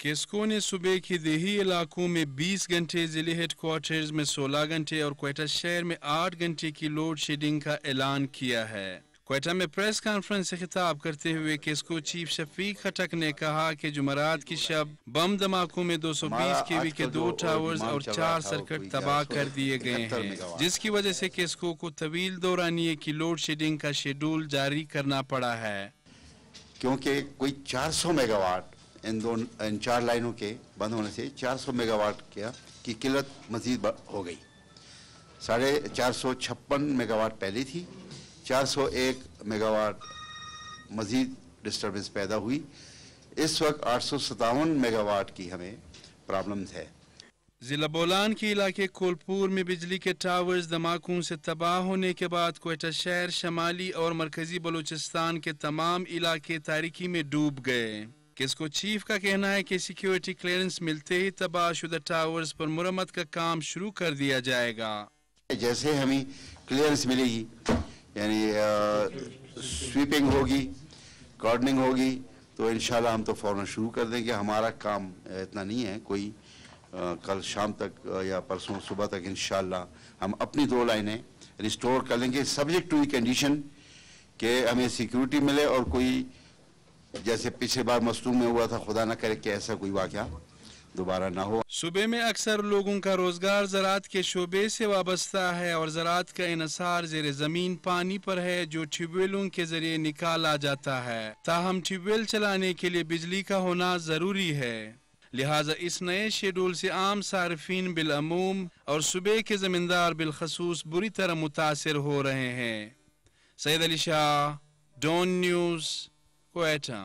किस्को ने सुबह के देही इलाकों में 20 घंटे, जिले हेडक्वार्टर्स में 16 घंटे और क्वेटा शहर में 8 घंटे की लोड शेडिंग का ऐलान किया है। क्वेटा में प्रेस कॉन्फ्रेंस से खिताब करते हुए किस्को चीफ शफीक खटक ने कहा कि जुमरात की शब बम धमाकों में 220 केवी के 2 टावर्स और 4 सर्किट तबाह कर दिए गए हैं, जिसकी वजह से किस्को को तवील दौरानिये की लोड शेडिंग का शेड्यूल जारी करना पड़ा है। क्योंकि कोई 400 मेगावाट इन 4 लाइनों के बंद होने से 400 मेगावाट की किल्लत मजीद हो गई। 456 मेगावाट पहले थी, 401 मेगावाट मजीद डिस्टर्बेंस पैदा हुई। इस वक्त 857 मेगावाट की हमें प्रॉब्लम्स है। जिला बोलान के इलाके कोलपुर में बिजली के टावर्स धमाकों से तबाह होने के बाद क्वेटा शहर, शमाली और मरकजी बलूचिस्तान के तमाम इलाके तारीकी में डूब गए। किसको चीफ का कहना है कि सिक्योरिटी क्लियरेंस मिलते ही तबाहशुदा टावर्स पर मुरम्मत का काम शुरू कर दिया जाएगा। जैसे हमें क्लियरेंस मिलेगी, यानी स्वीपिंग होगी, गार्डनिंग होगी, तो इंशाल्लाह हम तो फौरन शुरू कर देंगे। हमारा काम इतना नहीं है, कोई कल शाम तक या परसों सुबह तक इंशाल्लाह हम अपनी 2 लाइनें रिस्टोर कर लेंगे, सब्जेक्ट टू कंडीशन कि हमें सिक्योरिटी मिले और कोई जैसे पिछले बार मसलूम में हुआ था, खुदा न करे कि ऐसा कोई वाक़या दोबारा ना हो। सूबे में अक्सर लोगों का रोजगार ज़राअत के शोबे से वाबस्ता है और ज़राअत का इन्हसार ज़ेरे ज़मीन पानी पर है, जो ट्यूबवेलों के जरिए निकाला जाता है। ताहम ट्यूबवेल चलाने के लिए बिजली का होना ज़रूरी है, लिहाजा इस नए शेड्यूल से आम सार्फिन बिलअमूम और सूबे के ज़मींदार बिलखसूस बुरी तरह मुतासिर हो रहे हैं। Syed Ali Shah, Dawn News, Quetta.